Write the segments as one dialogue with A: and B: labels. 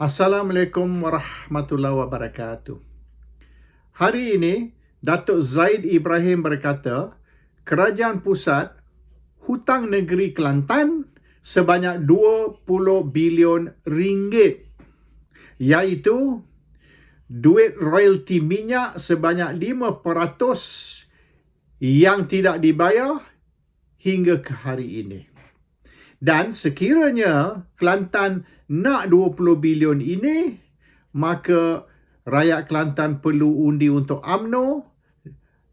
A: Assalamualaikum warahmatullahi wabarakatuh. Hari ini, Datuk Zaid Ibrahim berkata, Kerajaan Pusat hutang negeri Kelantan sebanyak 20 bilion ringgit, iaitu duit royalti minyak sebanyak 5% yang tidak dibayar hingga ke hari ini. Dan sekiranya Kelantan nak 20 bilion ini, maka rakyat Kelantan perlu undi untuk UMNO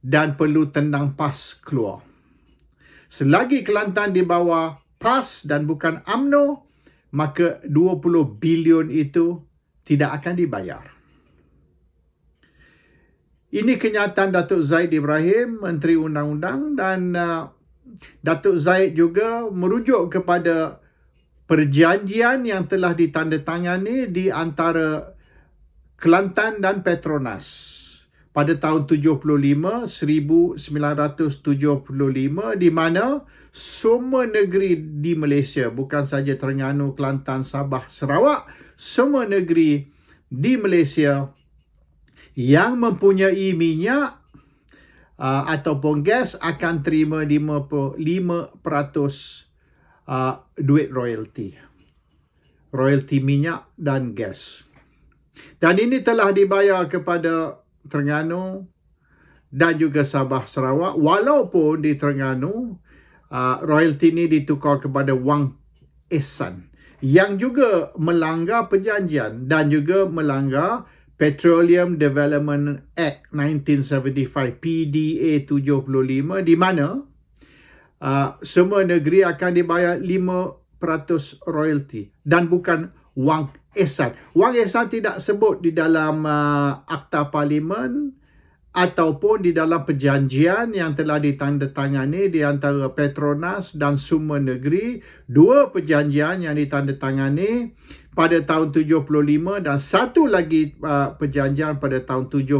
A: dan perlu tendang PAS keluar. Selagi Kelantan di bawah PAS dan bukan UMNO, maka 20 bilion itu tidak akan dibayar. Ini kenyataan Datuk Zaid Ibrahim, Menteri Undang-Undang, dan Datuk Zaid juga merujuk kepada perjanjian yang telah ditandatangani di antara Kelantan dan Petronas pada tahun 1975, di mana semua negeri di Malaysia, bukan saja Terengganu, Kelantan, Sabah, Sarawak, semua negeri di Malaysia yang mempunyai minyak ataupun gas akan terima 5% duit royalti minyak dan gas. Dan ini telah dibayar kepada Terengganu dan juga Sabah Sarawak, walaupun di Terengganu royalti ini ditukar kepada wang ehsan yang juga melanggar perjanjian dan juga melanggar Petroleum Development Act 1975 PDA 75, di mana semua negeri akan dibayar 5% royalti dan bukan wang ehsan. Wang ehsan tidak sebut di dalam Akta Parlimen ataupun di dalam perjanjian yang telah ditandatangani di antara Petronas dan semua negeri. Dua perjanjian yang ditandatangani pada tahun 75 dan satu lagi perjanjian pada tahun 77,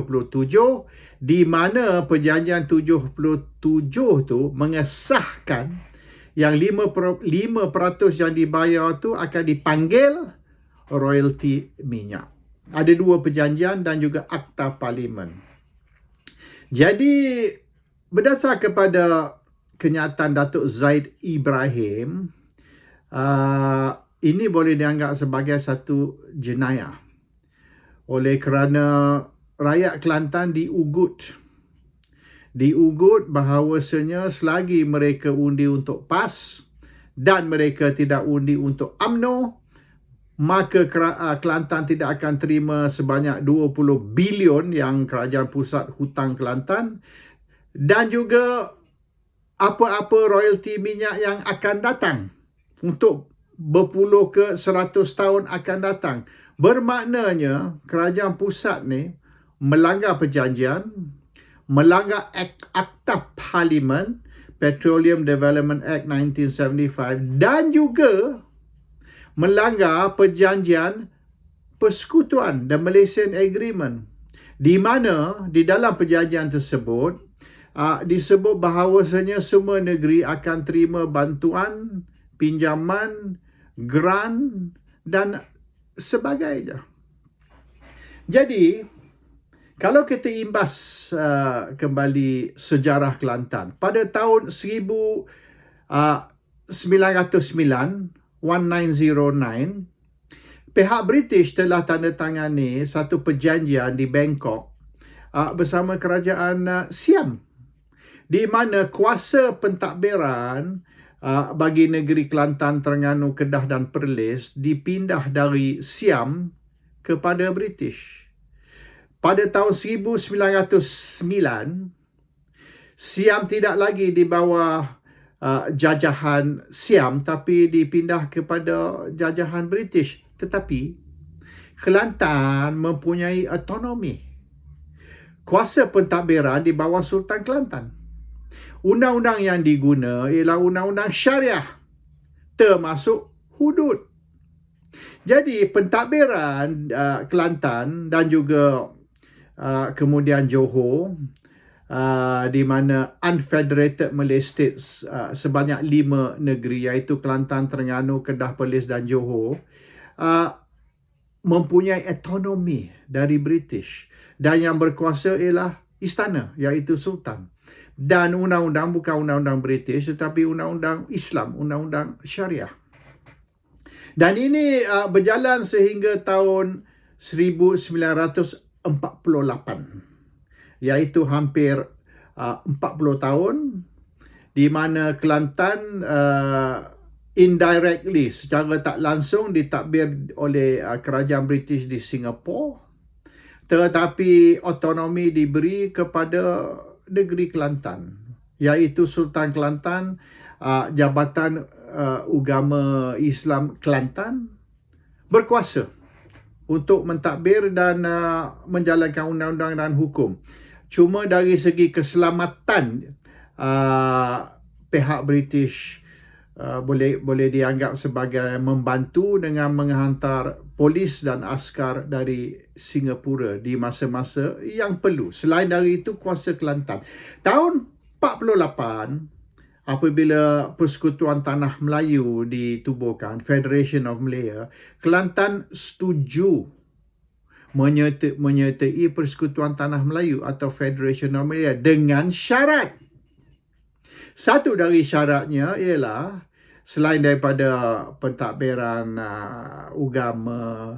A: di mana perjanjian 77 tu mengesahkan yang 5% yang dibayar tu akan dipanggil royalti minyak. Ada dua perjanjian dan juga Akta Parlimen. Jadi, berdasar kepada kenyataan Datuk Zaid Ibrahim, ini boleh dianggap sebagai satu jenayah oleh kerana rakyat Kelantan diugut bahawasanya selagi mereka undi untuk PAS dan mereka tidak undi untuk UMNO, maka Kelantan tidak akan terima sebanyak 20 bilion yang Kerajaan Pusat hutang Kelantan, dan juga apa-apa royalti minyak yang akan datang untuk berpuluh ke 100 tahun akan datang. Bermaknanya Kerajaan Pusat ni melanggar perjanjian, melanggar Akta Parlimen, Petroleum Development Act 1975, dan juga melanggar perjanjian persekutuan, The Malaysian Agreement, di mana di dalam perjanjian tersebut disebut bahawasanya semua negeri akan terima bantuan, pinjaman, grant dan sebagainya. Jadi, kalau kita imbas kembali sejarah Kelantan, pada tahun 1909, pihak British telah tandatangani satu perjanjian di Bangkok bersama kerajaan Siam, di mana kuasa pentadbiran bagi negeri Kelantan, Terengganu, Kedah dan Perlis dipindah dari Siam kepada British. Pada tahun 1909, Siam tidak lagi di bawah jajahan Siam, tapi dipindah kepada jajahan British. Tetapi Kelantan mempunyai autonomi, kuasa pentadbiran di bawah Sultan Kelantan. Undang-undang yang diguna ialah undang-undang syariah, termasuk hudud. Jadi pentadbiran Kelantan dan juga kemudian Johor, di mana Unfederated Malay States sebanyak 5 negeri, iaitu Kelantan, Terengganu, Kedah, Perlis dan Johor, mempunyai autonomi dari British, dan yang berkuasa ialah istana, iaitu Sultan. Dan undang-undang bukan undang-undang British tetapi undang-undang Islam, undang-undang Syariah. Dan ini berjalan sehingga tahun 1948, iaitu hampir 40 tahun, di mana Kelantan indirectly, secara tak langsung ditadbir oleh kerajaan British di Singapura, tetapi autonomi diberi kepada negeri Kelantan, iaitu Sultan Kelantan, Jabatan Agama Islam Kelantan berkuasa untuk mentadbir dan menjalankan undang-undang dan hukum. Cuma dari segi keselamatan, pihak British boleh dianggap sebagai membantu dengan menghantar polis dan askar dari Singapura di masa-masa yang perlu. Selain dari itu, kuasa Kelantan. Tahun 48, apabila Persekutuan Tanah Melayu ditubuhkan, Federation of Malaya, Kelantan setuju menyertai Persekutuan Tanah Melayu atau Federation of Malaya dengan syarat. Satu dari syaratnya ialah, selain daripada pentadbiran agama,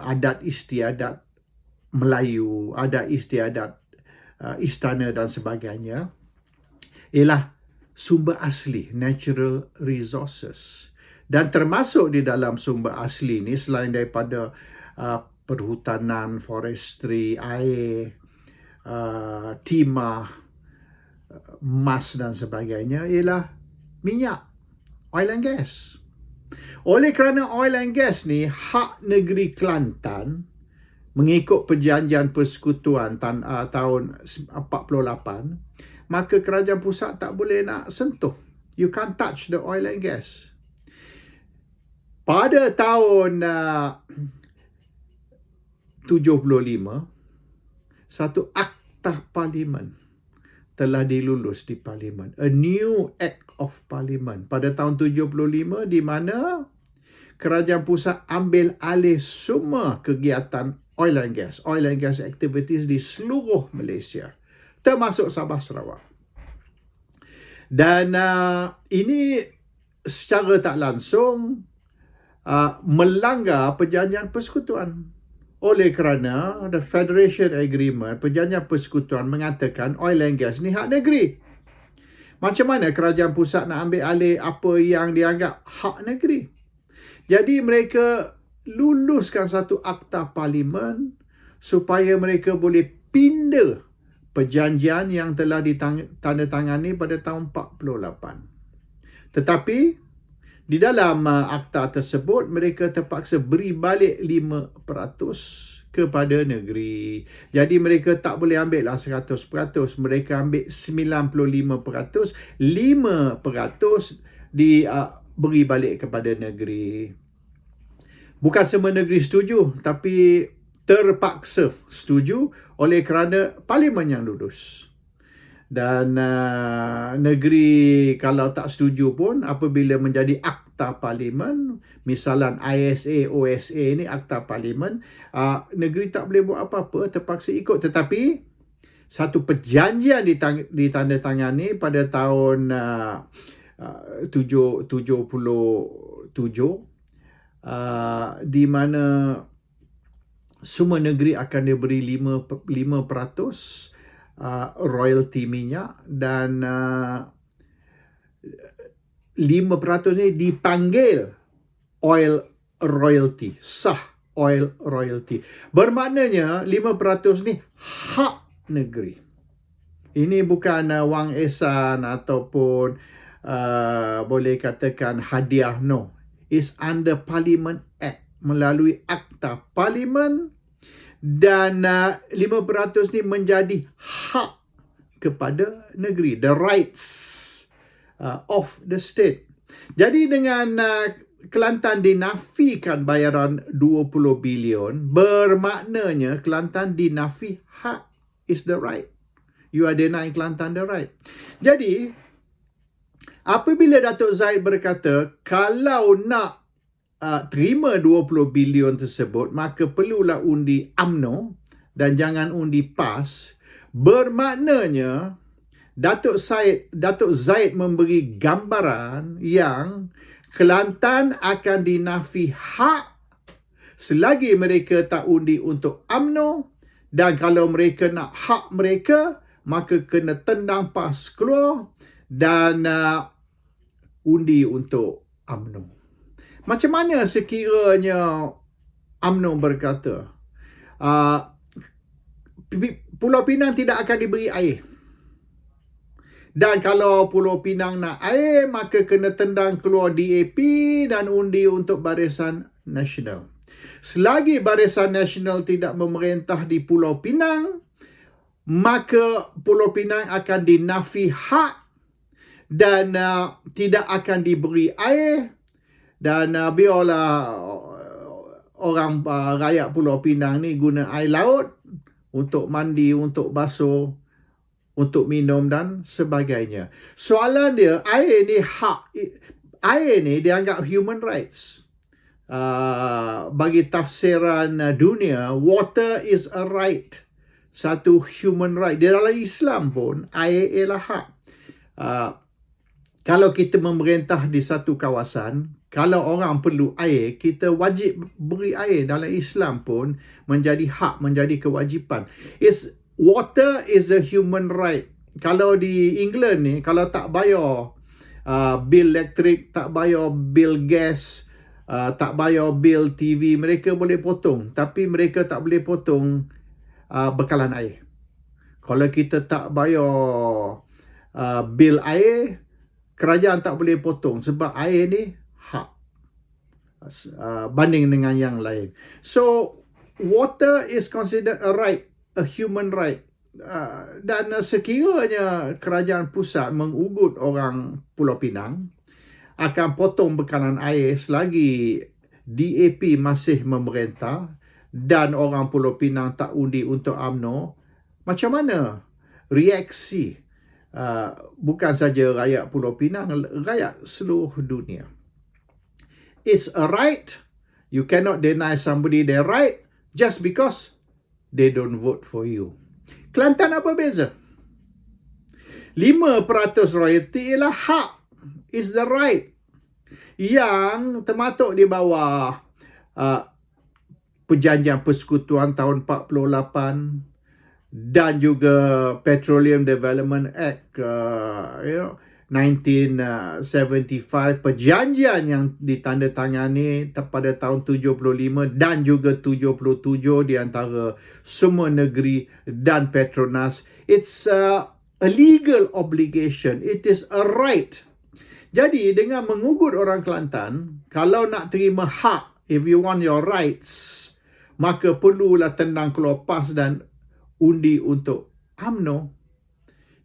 A: adat istiadat Melayu, adat istiadat istana dan sebagainya, ialah sumber asli, natural resources. Dan termasuk di dalam sumber asli ni, selain daripada perhutanan, forestry, air, timah, emas dan sebagainya, ialah minyak, oil and gas. Oleh kerana oil and gas ni hak negeri Kelantan mengikut perjanjian persekutuan tahun 48, maka kerajaan pusat tak boleh nak sentuh. You can't touch the oil and gas. Pada tahun 75, satu Akta Parlimen telah dilulus di Parlimen. A new Act of Parliament pada tahun 75, di mana kerajaan pusat ambil alih semua kegiatan oil and gas activities di seluruh Malaysia, termasuk Sabah Sarawak. Dan ini secara tak langsung melanggar perjanjian persekutuan. Oleh kerana the Federation Agreement, perjanjian persekutuan, mengatakan oil and gas ni hak negeri. Macam mana kerajaan pusat nak ambil alih apa yang dianggap hak negeri? Jadi mereka luluskan satu Akta Parlimen supaya mereka boleh pindah perjanjian yang telah ditandatangani pada tahun 48. Tetapi di dalam akta tersebut, mereka terpaksa beri balik 5% kepada negeri. Jadi mereka tak boleh ambil lah 100%. Mereka ambil 95%. 5% diberi balik kepada negeri. Bukan semua negeri setuju, tapi terpaksa setuju oleh kerana Parlimen yang lulus. Dan negeri kalau tak setuju pun, apabila menjadi Akta Parlimen, misalan ISA, OSA ni Akta Parlimen, negeri tak boleh buat apa-apa, terpaksa ikut. Tetapi satu perjanjian ditandatangani pada tahun 77, di mana semua negeri akan diberi 5% royalty minyak, dan 5% ni dipanggil oil royalty, sah oil royalty. Bermaknanya 5% ni hak negeri. Ini bukan wang ehsan ataupun boleh katakan hadiah, no. It's under Parliament Act, melalui Akta Parlimen. Dan 5% ni menjadi hak kepada negeri, the rights of the state. Jadi dengan Kelantan dinafikan bayaran 20 bilion, bermaknanya Kelantan dinafi hak, is the right. You are denying Kelantan the right. Jadi apabila Datuk Zaid berkata, kalau nak terima 20 bilion tersebut, maka perlulah undi UMNO dan jangan undi PAS. Bermaknanya Datuk Zaid memberi gambaran yang Kelantan akan dinafi hak selagi mereka tak undi untuk UMNO, dan kalau mereka nak hak mereka, maka kena tendang PAS keluar dan undi untuk UMNO. Macam mana sekiranya UMNO berkata Pulau Pinang tidak akan diberi air, dan kalau Pulau Pinang nak air, maka kena tendang keluar DAP dan undi untuk Barisan Nasional. Selagi Barisan Nasional tidak memerintah di Pulau Pinang, maka Pulau Pinang akan dinafi hak dan tidak akan diberi air, dan biarlah orang rakyat Pulau Pinang ni guna air laut untuk mandi, untuk basuh, untuk minum dan sebagainya. Soalan dia, air ni hak, air ni dianggap human rights. Bagi tafsiran dunia, water is a right, satu human right. Di dalam Islam pun, air ialah hak. Kalau kita memerintah di satu kawasan, kalau orang perlu air, kita wajib beri air. Dalam Islam pun menjadi hak, menjadi kewajipan. Water is a human right. Kalau di England ni, kalau tak bayar bil elektrik, tak bayar bil gas, tak bayar bil TV, mereka boleh potong. Tapi mereka tak boleh potong bekalan air. Kalau kita tak bayar bil air, kerajaan tak boleh potong sebab air ni hak banding dengan yang lain. So, water is considered a right, a human right. Dan sekiranya kerajaan pusat mengugut orang Pulau Pinang, akan potong bekalan air selagi DAP masih memerintah dan orang Pulau Pinang tak undi untuk UMNO, macam mana reaksi bukan saja rakyat Pulau Pinang, rakyat seluruh dunia? It's a right. You cannot deny somebody their right just because they don't vote for you. Kelantan apa beza? 5% royalty ialah hak, is the right, yang termaktub di bawah Perjanjian Persekutuan tahun 48 dan juga Petroleum Development Act 1975, perjanjian yang ditandatangani pada tahun 75 dan juga 77 di antara semua negeri dan Petronas. It's a legal obligation. It is a right. Jadi dengan mengugut orang Kelantan, kalau nak terima hak, if you want your rights, maka perlulah tendang keluar PAS dan undi untuk UMNO.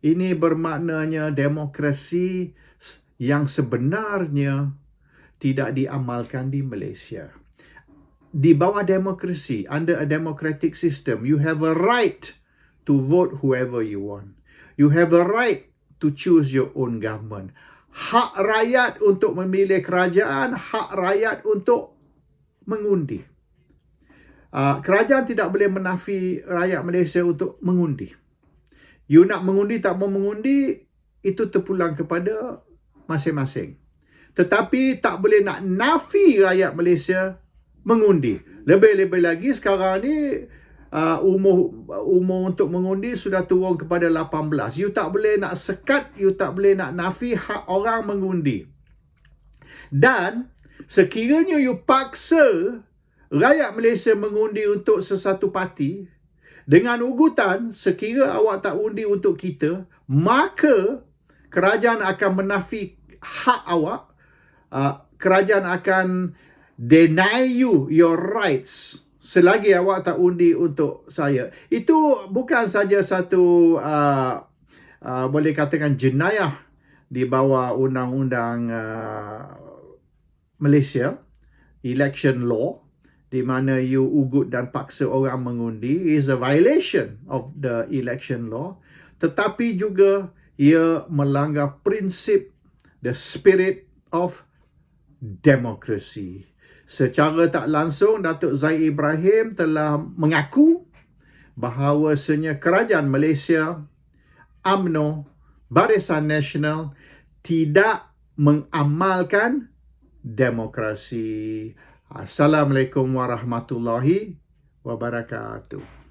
A: Ini bermaknanya demokrasi yang sebenarnya tidak diamalkan di Malaysia. Di bawah demokrasi, under a democratic system, you have a right to vote whoever you want. You have a right to choose your own government. Hak rakyat untuk memilih kerajaan, hak rakyat untuk mengundi. Kerajaan tidak boleh menafi rakyat Malaysia untuk mengundi. You nak mengundi, tak mau mengundi, itu terpulang kepada masing-masing. Tetapi tak boleh nak nafi rakyat Malaysia mengundi. Lebih-lebih lagi sekarang ni umur untuk mengundi sudah turun kepada 18. You tak boleh nak sekat, you tak boleh nak nafi hak orang mengundi. Dan sekiranya you paksa rakyat Malaysia mengundi untuk sesuatu parti, dengan ugutan, sekira awak tak undi untuk kita, maka kerajaan akan menafi hak awak. Kerajaan akan deny you your rights selagi awak tak undi untuk saya. Itu bukan saja satu boleh katakan jenayah di bawah undang-undang Malaysia, election law, di mana you ugut dan paksa orang mengundi, is a violation of the election law, tetapi juga ia melanggar prinsip, the spirit of democracy. Secara tak langsung, Datuk Zahid Ibrahim telah mengaku bahawasanya kerajaan Malaysia, UMNO, Barisan Nasional tidak mengamalkan demokrasi. Assalamualaikum warahmatullahi wabarakatuh.